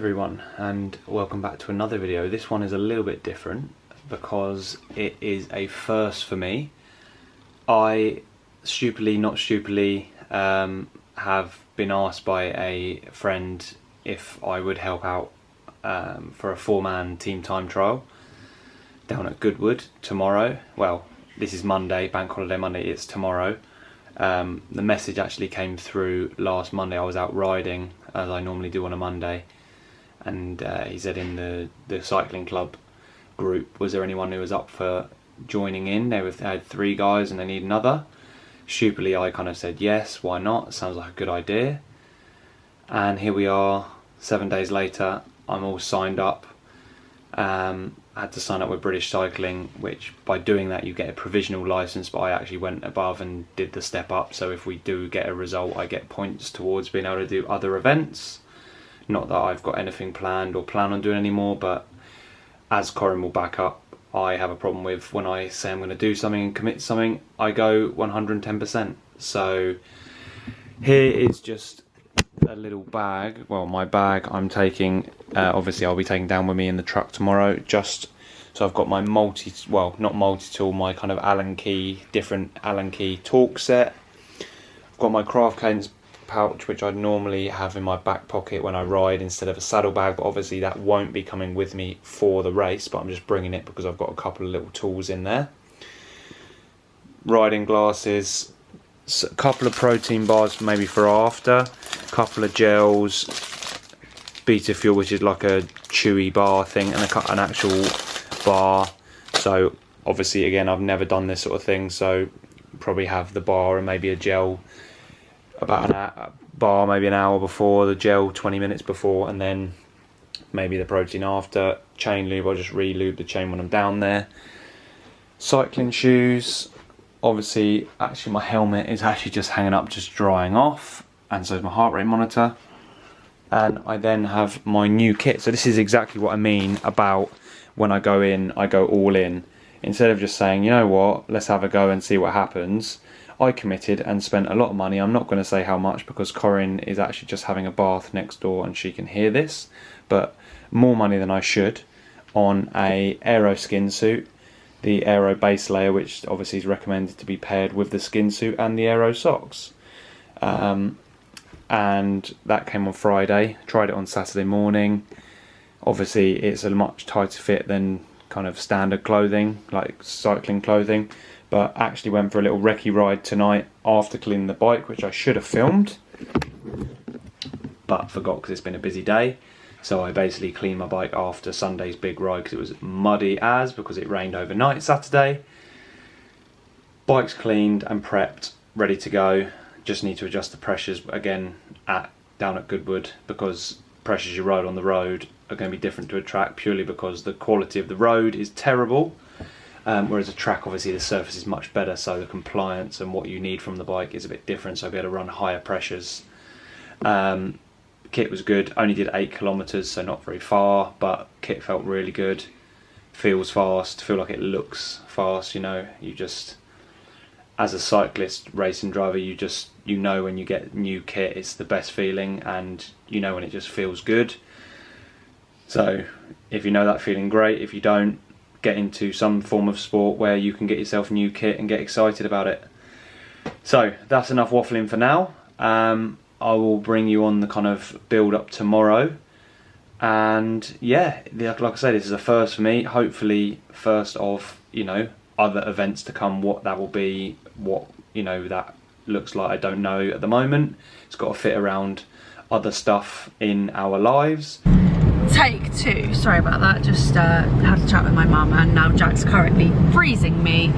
everyone, and welcome back to another video. This one is a little bit different because it is a first for me. I not stupidly have been asked by a friend if I would help out for a 4-man team time trial down at Goodwood tomorrow. Well, this is Monday, Bank Holiday Monday, it's tomorrow. The message actually came through last Monday. I was out riding as I normally do on a Monday, and he said in the cycling club group, was there anyone who was up for joining in? They had 3 guys and they need another. Stupidly I kind of said yes, why not, sounds like a good idea. And here we are 7 days later, I'm all signed up. I had to sign up with British Cycling, which by doing that you get a provisional license, but I actually went above and did the step up, so if we do get a result I get points towards being able to do other events. Not that I've got anything planned or plan on doing anymore, but as Corinne will back up, I have a problem with when I say I'm going to do something and commit to something, I go 110%. So here is just a little bag, well, my bag I'm taking, obviously I'll be taking down with me in the truck tomorrow, just so I've got my not multi-tool, my kind of different Allen key torque set. I've got my craft cadence pouch, which I'd normally have in my back pocket when I ride instead of a saddlebag, but obviously that won't be coming with me for the race, but I'm just bringing it because I've got a couple of little tools in there. Riding glasses, a couple of protein bars maybe for after, a couple of gels, Beta Fuel, which is like a chewy bar thing, and an actual bar. So obviously again I've never done this sort of thing, so probably have the bar and maybe a gel about a bar maybe an hour before, the gel 20 minutes before, and then maybe the protein after. Chain lube, I'll just re-lube the chain when I'm down there. Cycling shoes, obviously actually my helmet is actually just hanging up, just drying off, and so is my heart rate monitor. And I then have my new kit. So this is exactly what I mean about when I go in, I go all in. Instead of just saying, you know what, let's have a go and see what happens, I committed and spent a lot of money. I'm not going to say how much because Corinne is actually just having a bath next door and she can hear this, but more money than I should on a aero skin suit, the aero base layer, which obviously is recommended to be paired with the skin suit, and the aero socks. And that came on Friday. Tried it on Saturday morning. Obviously it's a much tighter fit than kind of standard clothing, like cycling clothing, but actually went for a little recce ride tonight after cleaning the bike, which I should have filmed but forgot because it's been a busy day. So I basically cleaned my bike after Sunday's big ride because it was muddy because it rained overnight Saturday. Bike's cleaned and prepped, ready to go. Just need to adjust the pressures again down at Goodwood, because pressures you ride on the road are going to be different to a track, purely because the quality of the road is terrible, whereas a track, obviously the surface is much better, so the compliance and what you need from the bike is a bit different, so I'll be able to run higher pressures. Kit was good, only did 8 kilometers, so not very far, but kit felt really good, feels fast, feel like it looks fast. You know, you just, as a cyclist racing driver, you know when you get new kit it's the best feeling, and you know when it just feels good. So if you know that feeling, great. If you don't, get into some form of sport where you can get yourself new kit and get excited about it. So that's enough waffling for now. I will bring you on the kind of build up tomorrow, and yeah, like I say, this is a first for me, hopefully first of, you know, other events to come. What that will be, what, you know, that looks like, I don't know at the moment. It's got to fit around other stuff in our lives. Take 2, sorry about that, just had a chat with my mum, and now Jack's currently freezing me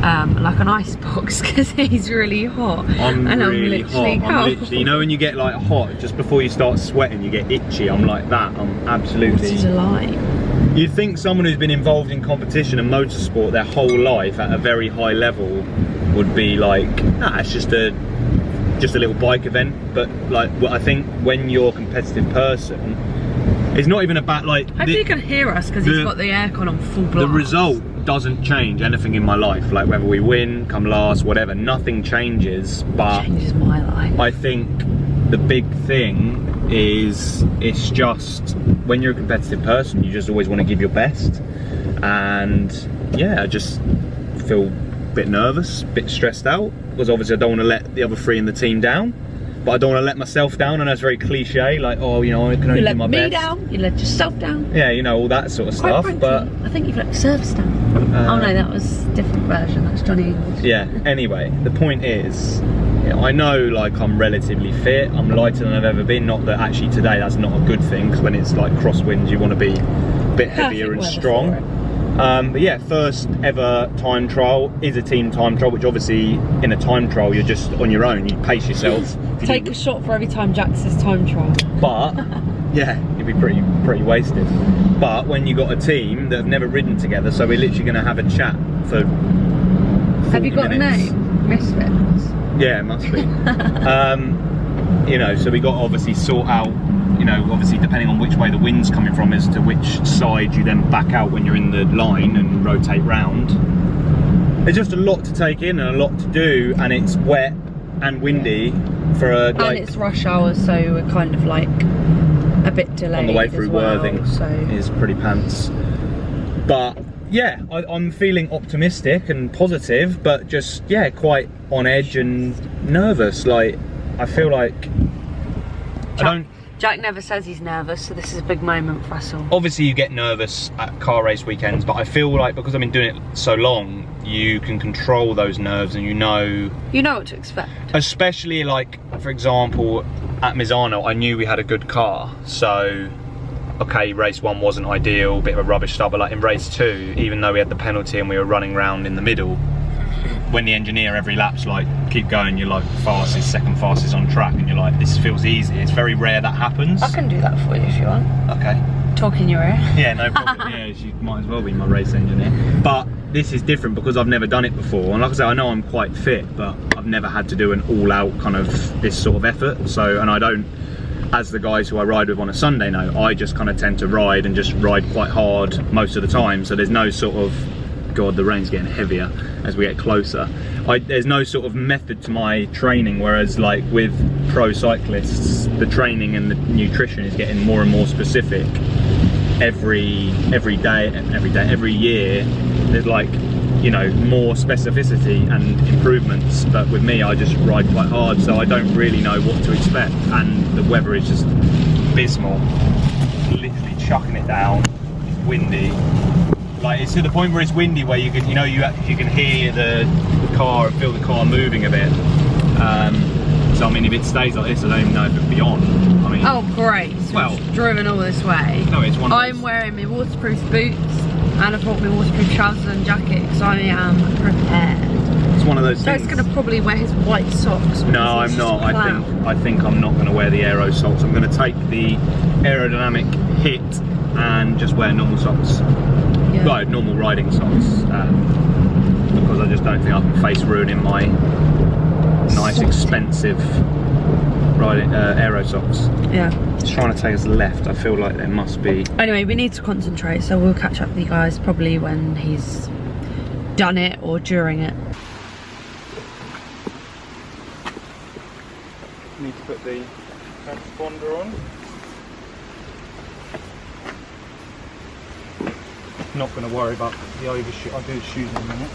like an ice box because he's really hot. I'm really hot. You know when you get like hot, just before you start sweating you get itchy, I'm like that. I'm absolutely... What is a lie? You'd think someone who's been involved in competition and motorsport their whole life at a very high level would be like, nah, it's just a little bike event. But like, I think when you're a competitive person, it's not even about like... Hopefully you can hear us because he's got the aircon on full blast. The result doesn't change anything in my life, like whether we win, come last, whatever, nothing changes. But it changes my life. I think the big thing is it's just when you're a competitive person, you just always want to give your best. And yeah, I just feel a bit nervous, a bit stressed out, because obviously I don't want to let the other 3 in the team down, but I don't want to let myself down. And that's very cliche, like, oh, you know, I can only do my best. You let me down, you let yourself down. Yeah, you know, all that sort of stuff. Frankly, but I think you've let the service down. Oh no, that was a different version. That's Johnny English. Yeah. Anyway, the point is, I know, like, I'm relatively fit. I'm lighter than I've ever been. Not that actually today that's not a good thing, because when it's like crosswinds, you want to be a bit heavier and strong. But yeah, first ever time trial is a team time trial, which obviously in a time trial you're just on your own. You pace yourself. Take a shot for every time Jack says time trial. But yeah, you'd be pretty wasted. But when you got a team that have never ridden together, so we're literally going to have a chat for 40 Have you got minutes. a name? Misfits? Yeah, it must be. You know, so we got to obviously sort out, you know, obviously depending on which way the wind's coming from as to which side you then back out when you're in the line and rotate round. There's just a lot to take in and a lot to do, and it's wet and windy for a, like, and it's rush hour, so we're kind of like a bit delayed on the way through Worthing, so is pretty pants. But yeah, I'm feeling optimistic and positive, but just, yeah, quite on edge and nervous. Like, I feel like Jack never says he's nervous, so this is a big moment for us all. Obviously you get nervous at car race weekends, but I feel like because I've been doing it so long, you can control those nerves, and you know what to expect. Especially, like, for example, at Misano, I knew we had a good car, so okay, race 1 wasn't ideal, bit of a rubbish start, but like in race 2, even though we had the penalty and we were running round in the middle, when the engineer every lap's like, keep going, you're like, fastest, second fastest on track, and you're like, this feels easy. It's very rare that happens. I can do that for you if you want. Okay. Talk in your ear. Yeah, no problem. Yeah, you might as well be my race engineer. But this is different because I've never done it before, and like I said, I know I'm quite fit, but I've never had to do an all-out kind of this sort of effort. So, and I don't, as the guys who I ride with on a Sunday know, I just kind of tend to ride and just ride quite hard most of the time. So there's no sort of, God, the rain's getting heavier as we get closer. There's no sort of method to my training, whereas like with pro cyclists, the training and the nutrition is getting more and more specific every year. There's, like, you know, more specificity and improvements, but with me I just ride quite hard, so I don't really know what to expect, and the weather is just abysmal. Literally chucking it down. It's windy. Like, it's to the point where it's windy where you can, you know, you can hear the car and feel the car moving a bit. So I mean, if it stays like this, I don't even know if it'll be on. I mean, oh great! So well, it's driven all this way. No, it's one. I'm wearing my waterproof boots, and I've brought my waterproof trousers and jacket because I am prepared. It's one of those things. Jack's gonna probably wear his white socks. No, I'm not. I think I'm not going to wear the aero socks. I'm going to take the aerodynamic hit and just wear normal socks. Yeah. Right, normal riding socks, because I just don't think I can face ruining my nice, expensive riding aero socks. Yeah. It's trying to take us left. I feel like there must be. Anyway, we need to concentrate, so we'll catch up with you guys probably when he's done it or during it. Need to put the transponder on. Not going to worry about the overshoot. I'll do the shoes in a minute.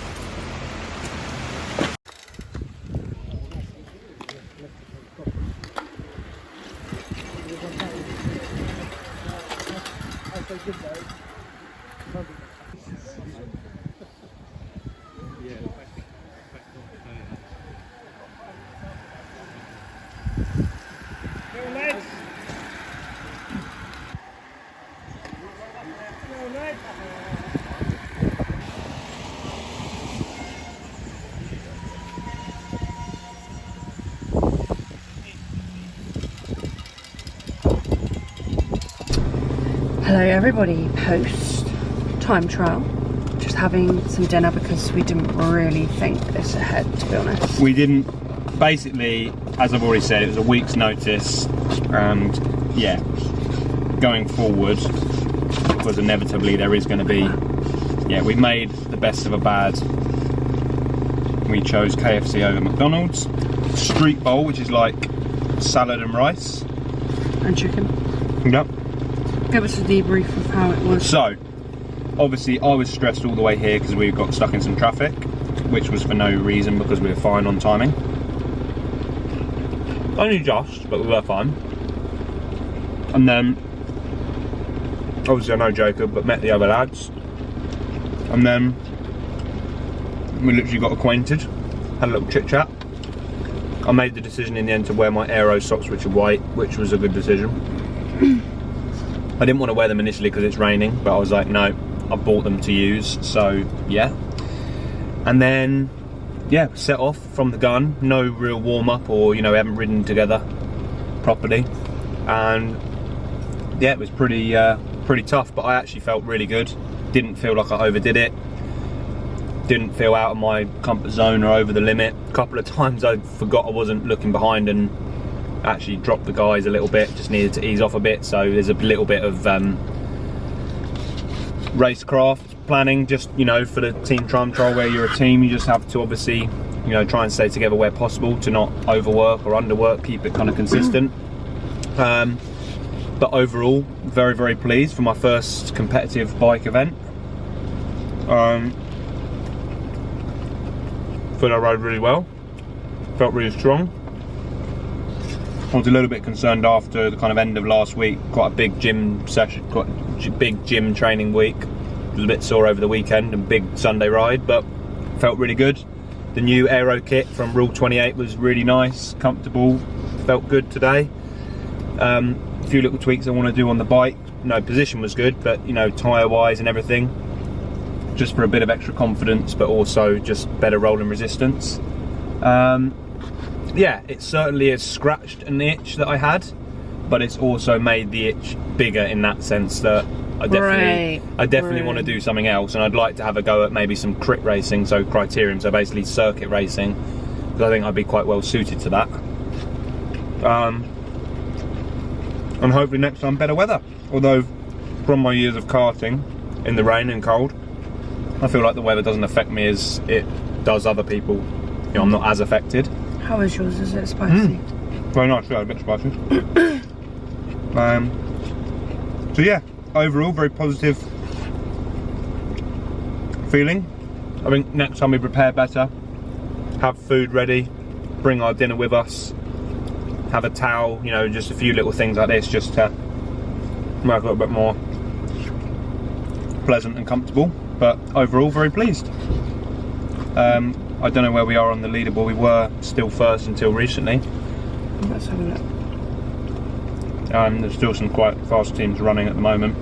Hello everybody, post time trial. Just having some dinner because we didn't really think this ahead, to be honest. We didn't. Basically, as I've already said, it was a week's notice, and yeah, going forward, because inevitably there is going to be, yeah, we made the best of a bad. We chose KFC over McDonald's. Street bowl, which is like salad and rice, and chicken. Yep. Give us a debrief of how it was. So, obviously I was stressed all the way here because we got stuck in some traffic, which was for no reason because we were fine on timing. Only just, but we were fine. And then, obviously I know Jacob, but met the other lads. And then, we literally got acquainted, had a little chit chat. I made the decision in the end to wear my aero socks, which are white, which was a good decision. I didn't want to wear them initially because it's raining, but I was like, no, I bought them to use, so yeah. And then, yeah, set off from the gun. No real warm-up or, you know, we haven't ridden together properly. And yeah, it was pretty tough, but I actually felt really good. Didn't feel like I overdid it. Didn't feel out of my comfort zone or over the limit. A couple of times I forgot I wasn't looking behind and actually dropped the guys a little bit, just needed to ease off a bit, so there's a little bit of racecraft planning, just, you know, for the team time trial where you're a team, you just have to obviously, you know, try and stay together where possible to not overwork or underwork, keep it kind of consistent. But overall, very, very pleased for my first competitive bike event. Feel I rode really well, felt really strong. I was a little bit concerned after the kind of end of last week, quite a big gym session, quite a big gym training week. A little bit sore over the weekend and big Sunday ride, but felt really good. The new aero kit from Rule 28 was really nice, comfortable, felt good today. A few little tweaks I want to do on the bike. No, position was good, but you know, tyre wise and everything, just for a bit of extra confidence, but also just better rolling resistance. Yeah, it certainly has scratched an itch that I had, but it's also made the itch bigger in that sense that I definitely want to do something else, and I'd like to have a go at maybe some crit racing, so criterium, so basically circuit racing, because I think I'd be quite well suited to that. And hopefully next time better weather. Although from my years of karting in the rain and cold, I feel like the weather doesn't affect me as it does other people. You know, I'm not as affected. How is yours? Is it spicy? Very nice, yeah, a bit spicy. So yeah, overall very positive feeling. I think next time we prepare better, have food ready, bring our dinner with us, have a towel, you know, just a few little things like this just to make it a little bit more pleasant and comfortable. But overall, very pleased. I don't know where we are on the leaderboard. We were still first until recently. Let's have a look. There's still some quite fast teams running at the moment.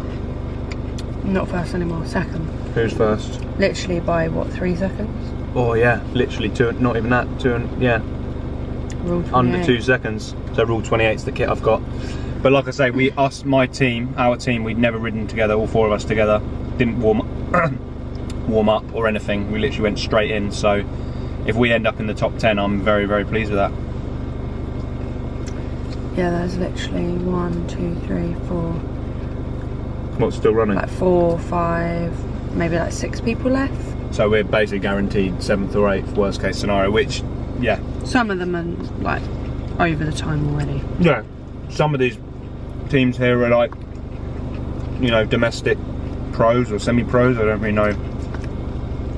Not first anymore, second. Who's first? Literally by what, 3 seconds? Oh yeah, literally two, not even that, yeah. Rule 28. Under 2 seconds. So Rule 28's the kit I've got. But like I say, our team, we'd never ridden together, all 4 of us together. Didn't warm up or anything. We literally went straight in. So if we end up in the top 10, I'm very, very pleased with that. Yeah, there's literally 1, 2, 3, 4. What's still running? Like 4, 5, maybe like 6 people left. So we're basically guaranteed 7th or 8th worst case scenario, which, yeah. Some of them are like over the time already. Yeah, some of these teams here are like, you know, domestic pros or semi-pros. I don't really know.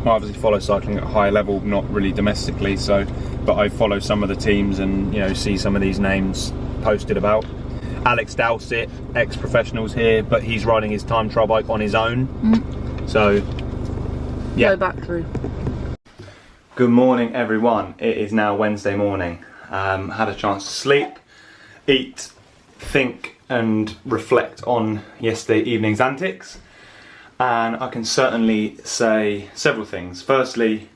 I obviously follow cycling at a high level, not really domestically. So, but I follow some of the teams and, you know, see some of these names posted about. Alex Dowsett, ex-professionals here, but he's riding his time trial bike on his own. So, yeah. Go back through. Good morning, everyone. It is now Wednesday morning. Had a chance to sleep, eat, think and reflect on yesterday evening's antics, and I can certainly say several things. Firstly,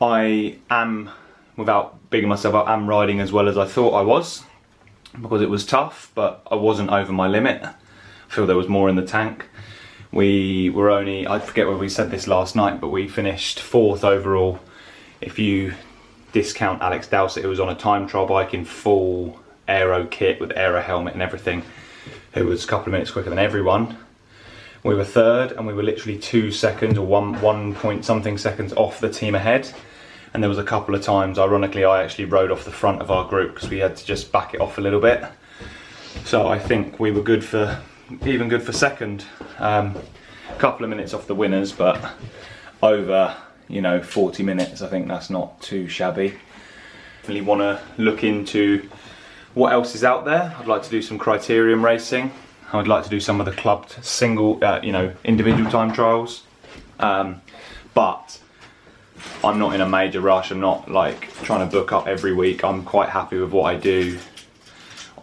I am, without bigging myself up, I'm riding as well as I thought I was, because it was tough, but I wasn't over my limit. I feel there was more in the tank. We were only, I forget whether we said this last night, but we finished 4th overall. If you discount Alex Dowsett, who was on a time trial bike in full aero kit with aero helmet and everything, who was a couple of minutes quicker than everyone. We were 3rd, and we were literally 2 seconds or 1 point something seconds off the team ahead. And there was a couple of times, ironically, I actually rode off the front of our group because we had to just back it off a little bit. So I think we were good for, even good for second. A couple of minutes off the winners, but over, you know, 40 minutes, I think that's not too shabby. Really want to look into what else is out there. I'd like to do some criterium racing. I would like to do some of the clubbed single, you know, individual time trials. But I'm not in a major rush. I'm not like trying to book up every week. I'm quite happy with what I do.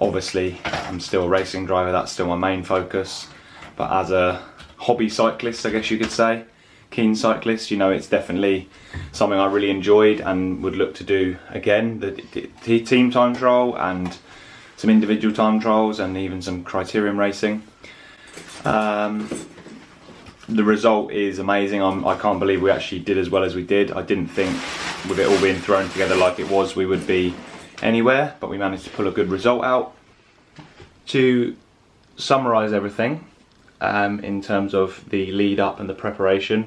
Obviously, I'm still a racing driver. That's still my main focus. But as a hobby cyclist, I guess you could say, keen cyclist, you know, it's definitely something I really enjoyed and would look to do again. The team time trial and some individual time trials and even some criterium racing. The result is amazing. I can't believe we actually did as well as we did. I didn't think with it all being thrown together like it was we would be anywhere, but we managed to pull a good result out. To summarise everything in terms of the lead up and the preparation,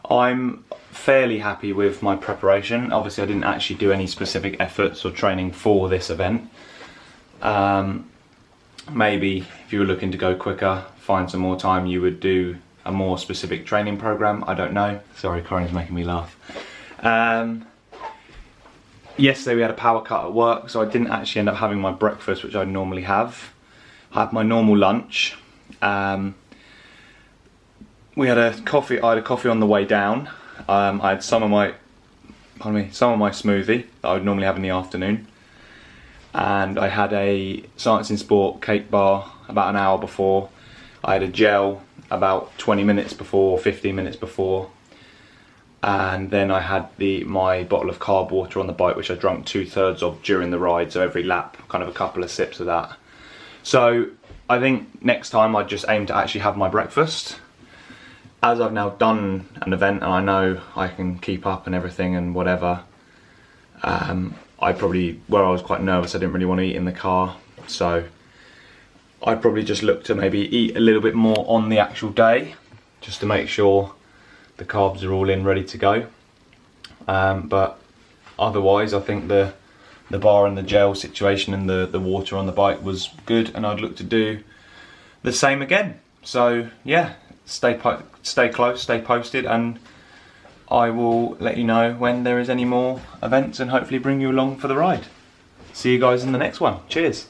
I'm fairly happy with my preparation. Obviously I didn't actually do any specific efforts or training for this event. Maybe if you were looking to go quicker, find some more time, you would do a more specific training program. I don't know. Sorry, Corinne's making me laugh. Yesterday we had a power cut at work, so I didn't actually end up having my breakfast, which I normally have. I had my normal lunch. We had a coffee. I had a coffee on the way down. I had some of my smoothie that I would normally have in the afternoon, and I had a Science in Sport cake bar about an hour before. I had a gel about 20 minutes before, 15 minutes before, and then I had my bottle of carb water on the bike, which I drank 2/3 of during the ride, so every lap, kind of a couple of sips of that. So I think next time I just aim to actually have my breakfast. As I've now done an event and I know I can keep up and everything and whatever, where I was quite nervous, I didn't really want to eat in the car, so I'd probably just look to maybe eat a little bit more on the actual day, just to make sure the carbs are all in, ready to go. But otherwise, I think the bar and the gel situation and the water on the bike was good, and I'd look to do the same again. So yeah, stay close, stay posted, and I will let you know when there is any more events and hopefully bring you along for the ride. See you guys in the next one. Cheers.